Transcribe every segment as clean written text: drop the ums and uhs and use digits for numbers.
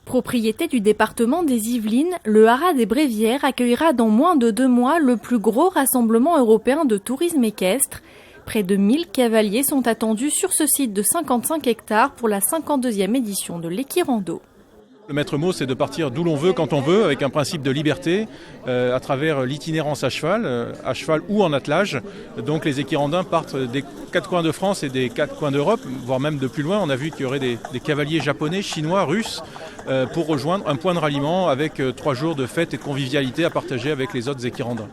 Propriété du département des Yvelines, le Haras des Bréviaires accueillera dans moins de 2 mois le plus gros rassemblement européen de tourisme équestre. Près de 1000 cavaliers sont attendus sur ce site de 55 hectares pour la 52e édition de l'Equirando. Le maître mot, c'est de partir d'où l'on veut, quand on veut, avec un principe de liberté, à travers l'itinérance à cheval ou en attelage. Donc les équirandins partent des 4 coins de France et des 4 coins d'Europe, voire même de plus loin. On a vu qu'il y aurait des cavaliers japonais, chinois, russes, pour rejoindre un point de ralliement avec 3 jours de fête et de convivialité à partager avec les autres équirandins.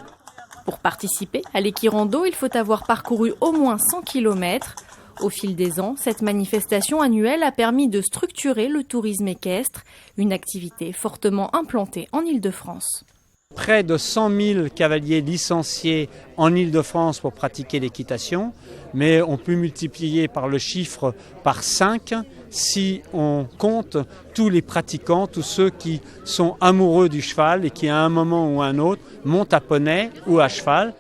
Pour participer à l'Equirando, il faut avoir parcouru au moins 100 km. Au fil des ans, cette manifestation annuelle a permis de structurer le tourisme équestre, une activité fortement implantée en Île-de-France. Près de 100 000 cavaliers licenciés en Île-de-France pour pratiquer l'équitation, mais on peut multiplier par le chiffre par 5 si on compte tous les pratiquants, tous ceux qui sont amoureux du cheval et qui à un moment ou un autre montent à poney ou à cheval.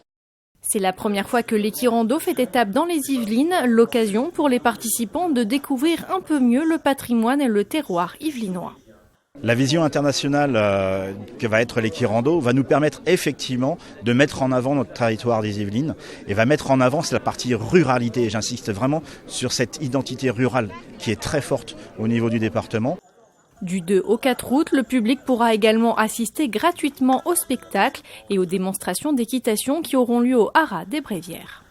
C'est la première fois que l'Equirando fait étape dans les Yvelines, l'occasion pour les participants de découvrir un peu mieux le patrimoine et le terroir yvelinois. La vision internationale que va être l'Equirando va nous permettre effectivement de mettre en avant notre territoire des Yvelines et va mettre en avant la partie ruralité. J'insiste vraiment sur cette identité rurale qui est très forte au niveau du département. Du 2 au 4 août, le public pourra également assister gratuitement au spectacle et aux démonstrations d'équitation qui auront lieu au Haras des Bréviaires.